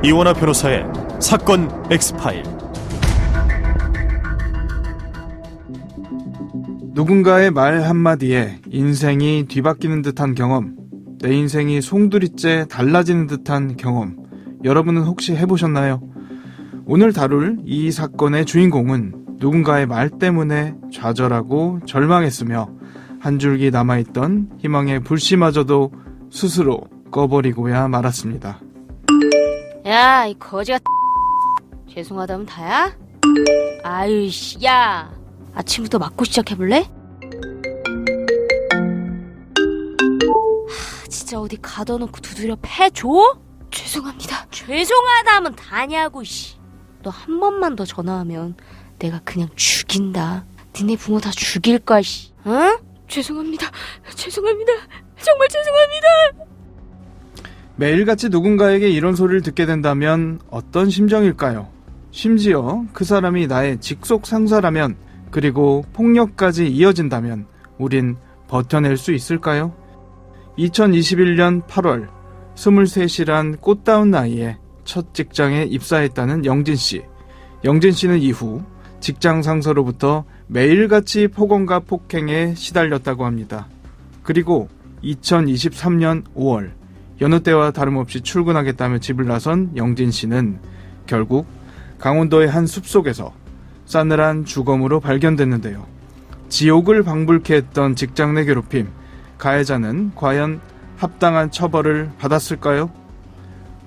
이원하 변호사의 사건 X파일. 누군가의 말 한마디에 인생이 뒤바뀌는 듯한 경험, 내 인생이 송두리째 달라지는 듯한 경험, 여러분은 혹시 해보셨나요? 오늘 다룰 이 사건의 주인공은 누군가의 말 때문에 좌절하고 절망했으며 한 줄기 남아있던 희망의 불씨마저도 스스로 꺼버리고야 말았습니다. 야, 이 거지가 죄송하다면 다야? 아유, 씨, 야, 아침부터 맞고 시작해볼래? 진짜 어디 가둬놓고 두드려 패줘? 죄송합니다. 죄송하다면 다냐고, 씨. 너 한 번만 더 전화하면 내가 그냥 죽인다. 니네 부모 다 죽일 거야, 씨. 응? 죄송합니다. 죄송합니다. 정말 죄송합니다. 매일같이 누군가에게 이런 소리를 듣게 된다면 어떤 심정일까요? 심지어 그 사람이 나의 직속 상사라면, 그리고 폭력까지 이어진다면 우린 버텨낼 수 있을까요? 2021년 8월 23이란 꽃다운 나이에 첫 직장에 입사했다는 영진씨. 영진씨는 이후 직장 상사로부터 매일같이 폭언과 폭행에 시달렸다고 합니다. 그리고 2023년 5월 여느 때와 다름없이 출근하겠다며 집을 나선 영진씨는 결국 강원도의 한 숲속에서 싸늘한 주검으로 발견됐는데요. 지옥을 방불케 했던 직장 내 괴롭힘, 가해자는 과연 합당한 처벌을 받았을까요?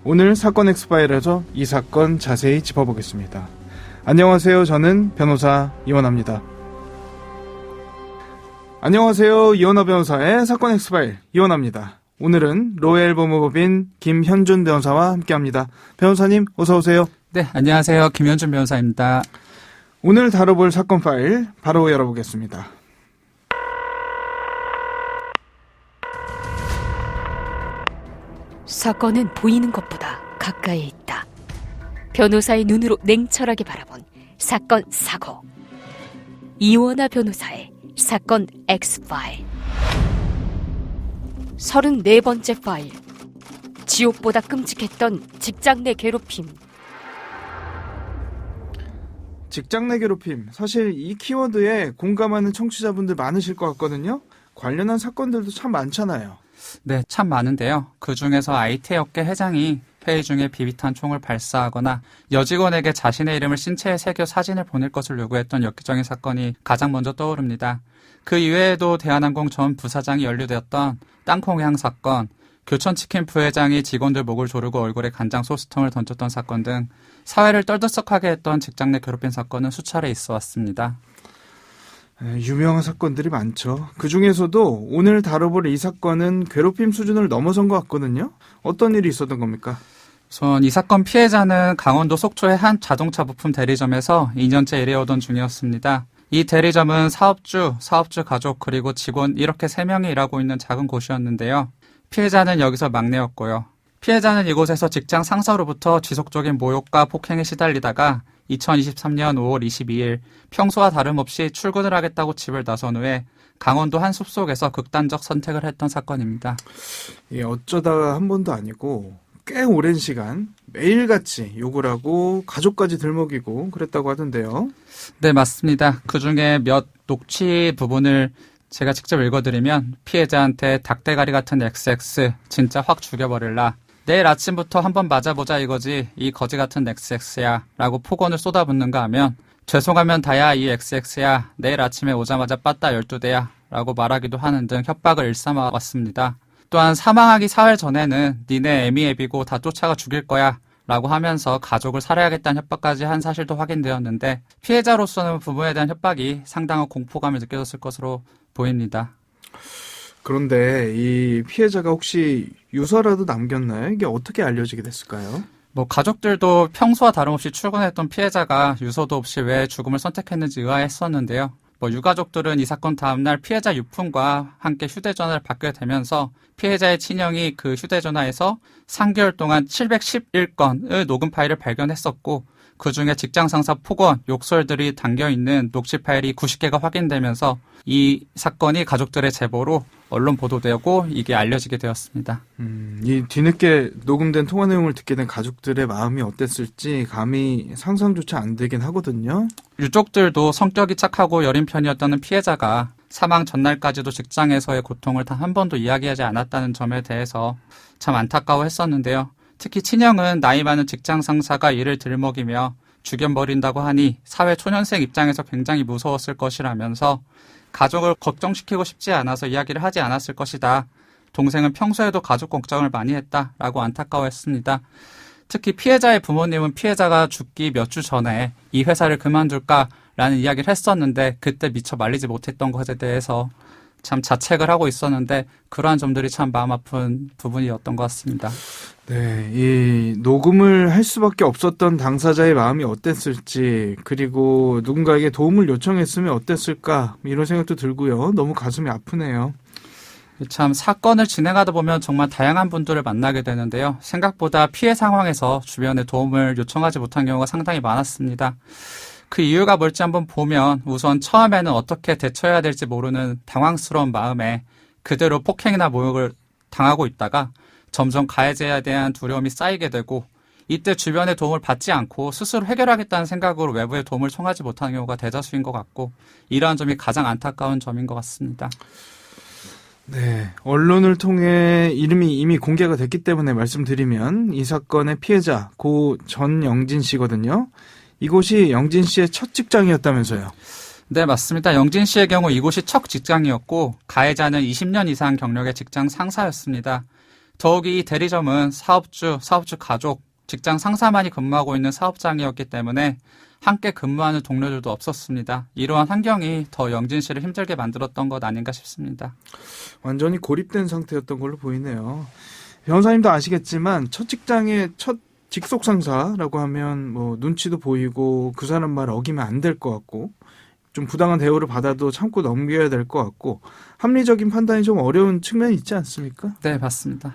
오늘 사건 엑스파일에서 이 사건 자세히 짚어보겠습니다. 안녕하세요. 저는 변호사 이원하입니다. 안녕하세요. 이원하 변호사의 사건 엑스파일 이원하입니다. 오늘은 로엘 법무법인 김현준 변호사와 함께합니다. 변호사님 어서 오세요. 네, 안녕하세요. 김현준 변호사입니다. 오늘 다뤄볼 사건 파일 바로 열어보겠습니다. 사건은 보이는 것보다 가까이에 있다. 변호사의 눈으로 냉철하게 바라본 사건 사고. 이원하 변호사의 사건 X파일. 34번째 파일. 지옥보다 끔찍했던 직장 내 괴롭힘. 직장 내 괴롭힘, 사실 이 키워드에 공감하는 청취자분들 많으실 것 같거든요. 관련한 사건들도 참 많잖아요. 네, 참 많은데요. 그중에서 IT 업계 회장이 회의 중에 비비탄 총을 발사하거나 여직원에게 자신의 이름을 신체에 새겨 사진을 보낼 것을 요구했던 엽기적인 사건이 가장 먼저 떠오릅니다. 그 이외에도 대한항공 전 부사장이 연루되었던 땅콩향 사건, 교촌치킨 부회장이 직원들 목을 조르고 얼굴에 간장 소스통을 던졌던 사건 등 사회를 떨들썩하게 했던 직장 내 괴롭힘 사건은 수차례 있어 왔습니다. 유명한 사건들이 많죠. 그 중에서도 오늘 다뤄볼 이 사건은 괴롭힘 수준을 넘어선 것 같거든요. 어떤 일이 있었던 겁니까? 우선 이 사건 피해자는 강원도 속초의 한 자동차 부품 대리점에서 2년째 일해오던 중이었습니다. 이 대리점은 사업주 가족 그리고 직원 이렇게 3명이 일하고 있는 작은 곳이었는데요. 피해자는 여기서 막내였고요. 피해자는 이곳에서 직장 상사로부터 지속적인 모욕과 폭행에 시달리다가 2023년 5월 22일 평소와 다름없이 출근을 하겠다고 집을 나선 후에 강원도 한 숲속에서 극단적 선택을 했던 사건입니다. 예, 어쩌다가 한 번도 아니고 꽤 오랜 시간 매일같이 욕을 하고 가족까지 들먹이고 그랬다고 하던데요. 네, 맞습니다. 그중에 몇 녹취 부분을 제가 직접 읽어드리면 피해자한테 닭대가리 같은 XX 진짜 확 죽여버릴라. 내일 아침부터 한번 맞아보자 이거지. 이 거지 같은 XX야 라고 폭언을 쏟아붓는가 하면 죄송하면 다야 이 XX야. 내일 아침에 오자마자 빠따 12대야 라고 말하기도 하는 등 협박을 일삼아왔습니다. 또한 사망하기 사흘 전에는 니네 애미애비고 다 쫓아가 죽일 거야 라고 하면서 가족을 살해하겠다는 협박까지 한 사실도 확인되었는데 피해자로서는 부모에 대한 협박이 상당한 공포감을 느껴졌을 것으로 보입니다. 그런데 이 피해자가 혹시 유서라도 남겼나요? 이게 어떻게 알려지게 됐을까요? 가족들도 평소와 다름없이 출근했던 피해자가 유서도 없이 왜 죽음을 선택했는지 의아했었는데요. 유가족들은 이 사건 다음날 피해자 유품과 함께 휴대전화를 받게 되면서 피해자의 친형이 그 휴대전화에서 3개월 동안 711건의 녹음 파일을 발견했었고 그중에 직장상사 폭언, 욕설들이 담겨있는 녹취 파일이 90개가 확인되면서 이 사건이 가족들의 제보로 언론 보도되고 이게 알려지게 되었습니다. 이 뒤늦게 녹음된 통화 내용을 듣게 된 가족들의 마음이 어땠을지 감히 상상조차 안 되긴 하거든요. 유족들도 성격이 착하고 여린 편이었다는 피해자가 사망 전날까지도 직장에서의 고통을 단 한 번도 이야기하지 않았다는 점에 대해서 참 안타까워했었는데요. 특히 친형은 나이 많은 직장 상사가 이를 들먹이며 죽여버린다고 하니 사회 초년생 입장에서 굉장히 무서웠을 것이라면서 가족을 걱정시키고 싶지 않아서 이야기를 하지 않았을 것이다. 동생은 평소에도 가족 걱정을 많이 했다라고 안타까워했습니다. 특히 피해자의 부모님은 피해자가 죽기 몇 주 전에 이 회사를 그만둘까라는 이야기를 했었는데 그때 미처 말리지 못했던 것에 대해서 참 자책을 하고 있었는데 그러한 점들이 참 마음 아픈 부분이었던 것 같습니다. 네, 이 녹음을 할 수밖에 없었던 당사자의 마음이 어땠을지, 그리고 누군가에게 도움을 요청했으면 어땠을까, 이런 생각도 들고요. 너무 가슴이 아프네요. 참 사건을 진행하다 보면 정말 다양한 분들을 만나게 되는데요. 생각보다 피해 상황에서 주변에 도움을 요청하지 못한 경우가 상당히 많았습니다. 그 이유가 뭘지 한번 보면 우선 처음에는 어떻게 대처해야 될지 모르는 당황스러운 마음에 그대로 폭행이나 모욕을 당하고 있다가 점점 가해자에 대한 두려움이 쌓이게 되고 이때 주변의 도움을 받지 않고 스스로 해결하겠다는 생각으로 외부의 도움을 청하지 못하는 경우가 대다수인 것 같고 이러한 점이 가장 안타까운 점인 것 같습니다. 네, 언론을 통해 이름이 이미 공개가 됐기 때문에 말씀드리면 이 사건의 피해자 고 전영진 씨거든요. 이곳이 영진 씨의 첫 직장이었다면서요. 네, 맞습니다. 영진 씨의 경우 이곳이 첫 직장이었고 가해자는 20년 이상 경력의 직장 상사였습니다. 더욱이 이 대리점은 사업주 가족, 직장 상사만이 근무하고 있는 사업장이었기 때문에 함께 근무하는 동료들도 없었습니다. 이러한 환경이 더 영진 씨를 힘들게 만들었던 것 아닌가 싶습니다. 완전히 고립된 상태였던 걸로 보이네요. 변호사님도 아시겠지만 첫 직장의 첫 직속 상사라고 하면 뭐 눈치도 보이고 그 사람 말 어기면 안 될 것 같고 좀 부당한 대우를 받아도 참고 넘겨야 될 것 같고 합리적인 판단이 좀 어려운 측면이 있지 않습니까? 네, 맞습니다.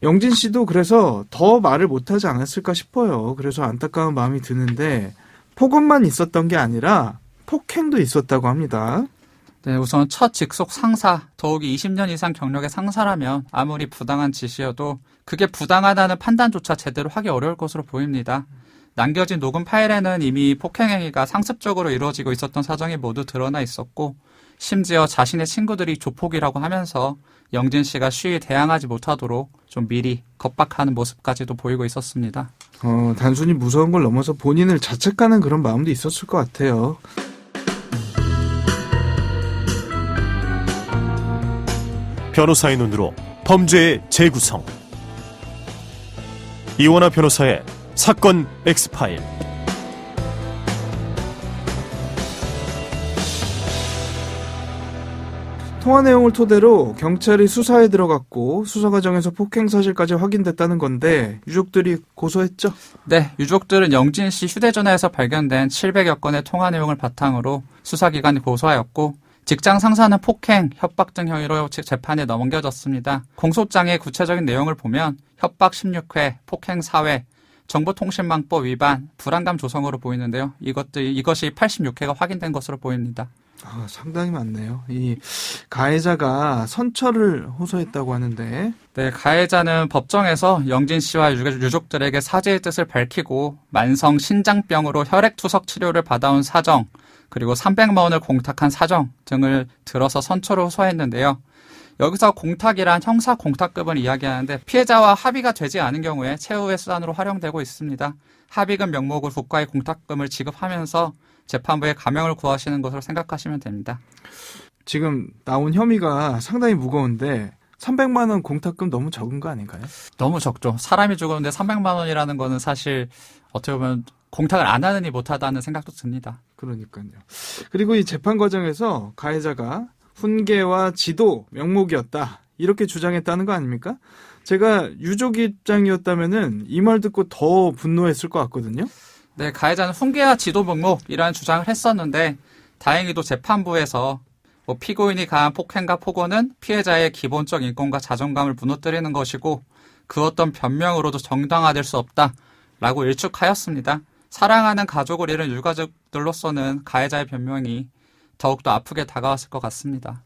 영진 씨도 그래서 더 말을 못하지 않았을까 싶어요. 그래서 안타까운 마음이 드는데 폭언만 있었던 게 아니라 폭행도 있었다고 합니다. 네, 우선 첫 직속 상사, 더욱이 20년 이상 경력의 상사라면 아무리 부당한 지시여도 그게 부당하다는 판단조차 제대로 하기 어려울 것으로 보입니다. 남겨진 녹음 파일에는 이미 폭행 행위가 상습적으로 이루어지고 있었던 사정이 모두 드러나 있었고 심지어 자신의 친구들이 조폭이라고 하면서 영진 씨가 쉬이 대항하지 못하도록 좀 미리 겁박하는 모습까지도 보이고 있었습니다. 단순히 무서운 걸 넘어서 본인을 자책하는 그런 마음도 있었을 것 같아요. 변호사의 눈으로 범죄의 재구성. 이원하 변호사의 사건 X파일. 통화 내용을 토대로 경찰이 수사에 들어갔고 수사 과정에서 폭행 사실까지 확인됐다는 건데 유족들이 고소했죠? 네, 유족들은 영진 씨 휴대전화에서 발견된 700여 건의 통화 내용을 바탕으로 수사기관이 고소하였고 직장 상사는 폭행, 협박 등 혐의로 재판에 넘겨졌습니다. 공소장의 구체적인 내용을 보면 협박 16회, 폭행 4회, 정보통신망법 위반, 불안감 조성으로 보이는데요. 이것이 86회가 확인된 것으로 보입니다. 상당히 많네요. 이 가해자가 선처를 호소했다고 하는데 네, 가해자는 법정에서 영진 씨와 유족들에게 사죄의 뜻을 밝히고 만성 신장병으로 혈액투석 치료를 받아온 사정, 그리고 300만 원을 공탁한 사정 등을 들어서 선처를 호소했는데요. 여기서 공탁이란 형사 공탁급을 이야기하는데 피해자와 합의가 되지 않은 경우에 최후의 수단으로 활용되고 있습니다. 합의금 명목으로 국가의 공탁금을 지급하면서 재판부에 감형을 구하시는 것으로 생각하시면 됩니다. 지금 나온 혐의가 상당히 무거운데 300만 원 공탁금 너무 적은 거 아닌가요? 너무 적죠. 사람이 죽었는데 300만 원이라는 거는 사실 어떻게 보면 공탁을 안 하느니 못하다는 생각도 듭니다. 그러니까요. 그리고 이 재판 과정에서 가해자가 훈계와 지도 명목이었다 이렇게 주장했다는 거 아닙니까? 제가 유족 입장이었다면은 이 말 듣고 더 분노했을 것 같거든요. 네, 가해자는 훈계와 지도 명목이라는 주장을 했었는데 다행히도 재판부에서 피고인이 가한 폭행과 폭언은 피해자의 기본적 인권과 자존감을 무너뜨리는 것이고 그 어떤 변명으로도 정당화될 수 없다라고 일축하였습니다. 사랑하는 가족을 잃은 유가족들로서는 가해자의 변명이 더욱더 아프게 다가왔을 것 같습니다.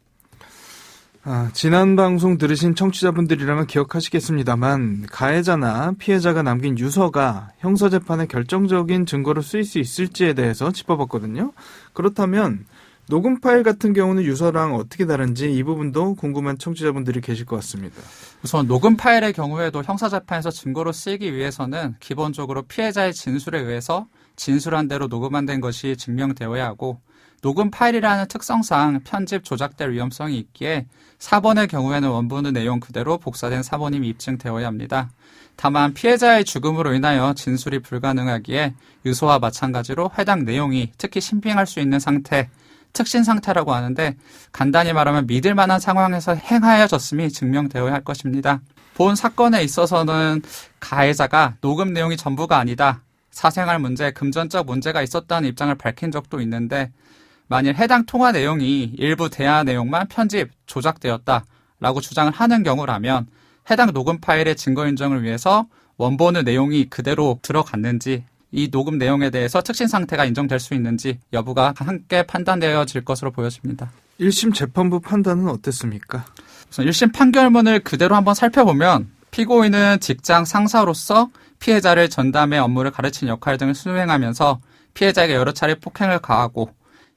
지난 방송 들으신 청취자분들이라면 기억하시겠습니다만 가해자나 피해자가 남긴 유서가 형사재판의 결정적인 증거로 쓰일 수 있을지에 대해서 짚어봤거든요. 그렇다면 녹음 파일 같은 경우는 유서랑 어떻게 다른지 이 부분도 궁금한 청취자분들이 계실 것 같습니다. 우선 녹음 파일의 경우에도 형사재판에서 증거로 쓰이기 위해서는 기본적으로 피해자의 진술에 의해서 진술한 대로 녹음한 것이 증명되어야 하고, 녹음 파일이라는 특성상 편집, 조작될 위험성이 있기에 사본의 경우에는 원본의 내용 그대로 복사된 사본임이 입증되어야 합니다. 다만 피해자의 죽음으로 인하여 진술이 불가능하기에 유서와 마찬가지로 해당 내용이 특히 신빙할 수 있는 상태, 특신 상태라고 하는데, 간단히 말하면 믿을 만한 상황에서 행하여졌음이 증명되어야 할 것입니다. 본 사건에 있어서는 가해자가 녹음 내용이 전부가 아니다, 사생활 문제, 금전적 문제가 있었다는 입장을 밝힌 적도 있는데, 만일 해당 통화 내용이 일부 대화 내용만 편집, 조작되었다라고 주장을 하는 경우라면 해당 녹음 파일의 증거 인정을 위해서 원본의 내용이 그대로 들어갔는지, 이 녹음 내용에 대해서 특신 상태가 인정될 수 있는지 여부가 함께 판단되어질 것으로 보여집니다. 1심 재판부 판단은 어땠습니까? 우선 1심 판결문을 그대로 한번 살펴보면 피고인은 직장 상사로서 피해자를 전담의 업무를 가르치는 역할 등을 수행하면서 피해자에게 여러 차례 폭행을 가하고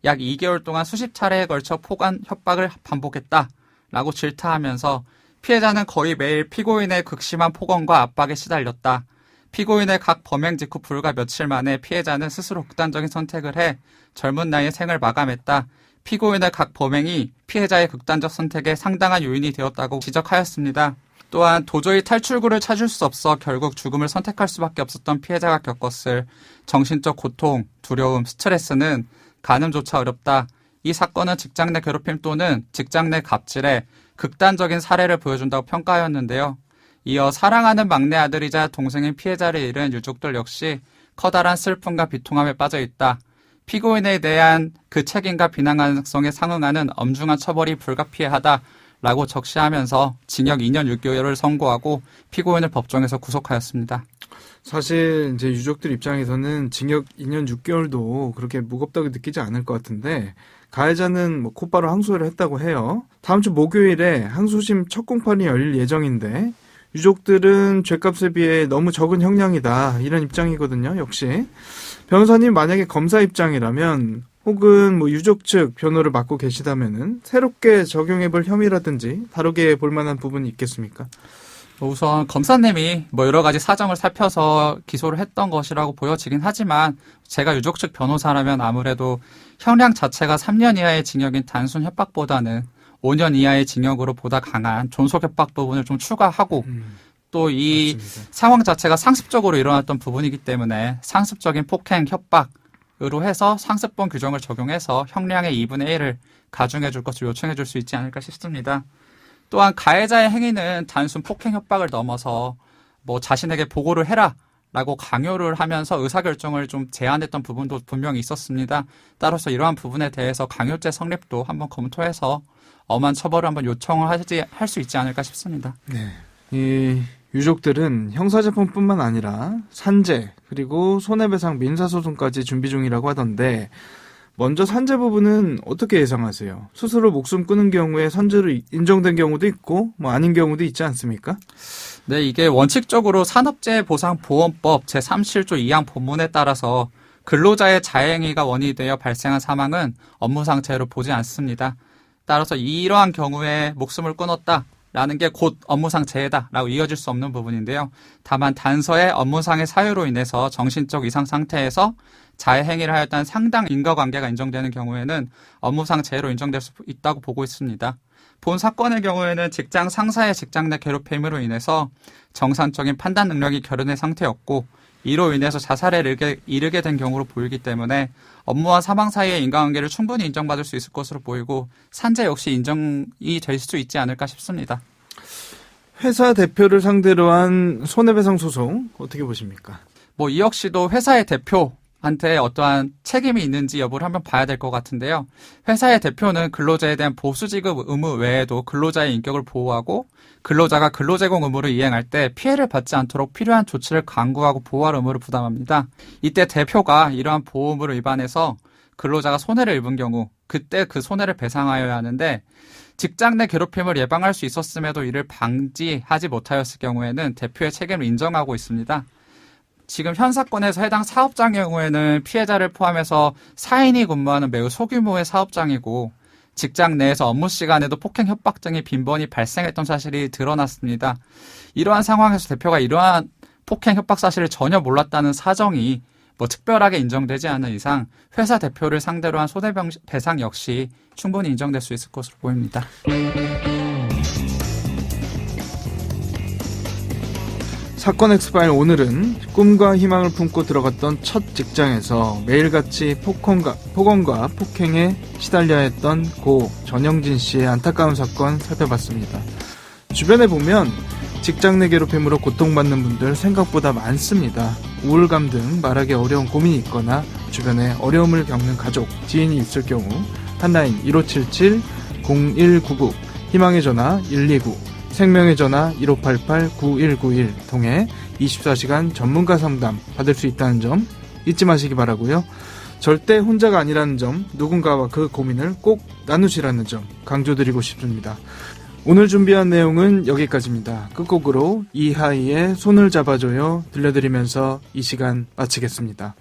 약 2개월 동안 수십 차례에 걸쳐 폭언, 협박을 반복했다라고 질타하면서 피해자는 거의 매일 피고인의 극심한 폭언과 압박에 시달렸다. 피고인의 각 범행 직후 불과 며칠 만에 피해자는 스스로 극단적인 선택을 해 젊은 나이에 생을 마감했다. 피고인의 각 범행이 피해자의 극단적 선택에 상당한 요인이 되었다고 지적하였습니다. 또한 도저히 탈출구를 찾을 수 없어 결국 죽음을 선택할 수밖에 없었던 피해자가 겪었을 정신적 고통, 두려움, 스트레스는 가늠조차 어렵다. 이 사건은 직장 내 괴롭힘 또는 직장 내 갑질의 극단적인 사례를 보여준다고 평가하였는데요. 이어 사랑하는 막내 아들이자 동생인 피해자를 잃은 유족들 역시 커다란 슬픔과 비통함에 빠져 있다. 피고인에 대한 그 책임과 비난 가능성에 상응하는 엄중한 처벌이 불가피하다라고 적시하면서 징역 2년 6개월을 선고하고 피고인을 법정에서 구속하였습니다. 사실 이제 유족들 입장에서는 징역 2년 6개월도 그렇게 무겁다고 느끼지 않을 것 같은데, 가해자는 곧바로 항소를 했다고 해요. 다음 주 목요일에 항소심 첫 공판이 열릴 예정인데 유족들은 죗값에 비해 너무 적은 형량이다, 이런 입장이거든요. 역시 변호사님, 만약에 검사 입장이라면 혹은 유족 측 변호를 맡고 계시다면은 새롭게 적용해볼 혐의라든지 다루게 볼 만한 부분이 있겠습니까? 우선 검사님이 여러 가지 사정을 살펴서 기소를 했던 것이라고 보여지긴 하지만, 제가 유족 측 변호사라면 아무래도 형량 자체가 3년 이하의 징역인 단순 협박보다는 5년 이하의 징역으로 보다 강한 존속 협박 부분을 좀 추가하고, 또 이 상황 자체가 상습적으로 일어났던 부분이기 때문에 상습적인 폭행, 협박으로 해서 상습범 규정을 적용해서 형량의 2분의 1을 가중해 줄 것을 요청해 줄 수 있지 않을까 싶습니다. 또한 가해자의 행위는 단순 폭행 협박을 넘어서 자신에게 보고를 해라 라고 강요를 하면서 의사결정을 좀 제한했던 부분도 분명히 있었습니다. 따라서 이러한 부분에 대해서 강요죄 성립도 한번 검토해서 엄한 처벌을 한번 요청을 할 수 있지 않을까 싶습니다. 네. 이 유족들은 형사재판뿐만 아니라 산재 그리고 손해배상 민사소송까지 준비 중이라고 하던데, 먼저 산재 부분은 어떻게 예상하세요? 스스로 목숨 끊은 경우에 산재로 인정된 경우도 있고 아닌 경우도 있지 않습니까? 네, 이게 원칙적으로 산업재해보상보험법 제37조 2항 본문에 따라서 근로자의 자해행위가 원인이 되어 발생한 사망은 업무상 재해로 보지 않습니다. 따라서 이러한 경우에 목숨을 끊었다라는 게 곧 업무상 재해다라고 이어질 수 없는 부분인데요. 다만 단서의 업무상의 사유로 인해서 정신적 이상 상태에서 자해 행위를 하였다는 상당 인과관계가 인정되는 경우에는 업무상 재해로 인정될 수 있다고 보고 있습니다. 본 사건의 경우에는 직장 상사의 직장 내 괴롭힘으로 인해서 정상적인 판단 능력이 결여된 상태였고, 이로 인해서 자살에 이르게 된 경우로 보이기 때문에 업무와 사망 사이의 인과관계를 충분히 인정받을 수 있을 것으로 보이고, 산재 역시 인정이 될 수 있지 않을까 싶습니다. 회사 대표를 상대로 한 손해배상 소송 어떻게 보십니까? 이 역시도 회사의 대표한테 어떠한 책임이 있는지 여부를 한번 봐야 될 것 같은데요. 회사의 대표는 근로자에 대한 보수 지급 의무 외에도 근로자의 인격을 보호하고, 근로자가 근로제공 의무를 이행할 때 피해를 받지 않도록 필요한 조치를 강구하고 보호할 의무를 부담합니다. 이때 대표가 이러한 보호 의무를 위반해서 근로자가 손해를 입은 경우, 그때 그 손해를 배상하여야 하는데, 직장 내 괴롭힘을 예방할 수 있었음에도 이를 방지하지 못하였을 경우에는 대표의 책임을 인정하고 있습니다. 지금 현 사건에서 해당 사업장의 경우에는 피해자를 포함해서 4인이 근무하는 매우 소규모의 사업장이고 직장 내에서 업무 시간에도 폭행 협박 등이 빈번히 발생했던 사실이 드러났습니다. 이러한 상황에서 대표가 이러한 폭행 협박 사실을 전혀 몰랐다는 사정이 특별하게 인정되지 않은 이상 회사 대표를 상대로 한 손해배상 역시 충분히 인정될 수 있을 것으로 보입니다. 사건 엑스파일 오늘은 꿈과 희망을 품고 들어갔던 첫 직장에서 매일같이 폭언과 폭행에 시달려야 했던 고 전영진 씨의 안타까운 사건 살펴봤습니다. 주변에 보면 직장 내 괴롭힘으로 고통받는 분들 생각보다 많습니다. 우울감 등 말하기 어려운 고민이 있거나 주변에 어려움을 겪는 가족, 지인이 있을 경우 한라인 1577-0199, 희망의 전화 129, 생명의 전화 1588-9191 통해 24시간 전문가 상담 받을 수 있다는 점 잊지 마시기 바라고요. 절대 혼자가 아니라는 점, 누군가와 그 고민을 꼭 나누시라는 점 강조드리고 싶습니다. 오늘 준비한 내용은 여기까지입니다. 끝곡으로 이하이의 손을 잡아줘요 들려드리면서 이 시간 마치겠습니다.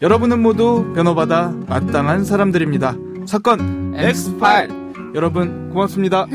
여러분은 모두 변호받아 마땅한 사람들입니다. 사건 엑스파일! 여러분 고맙습니다.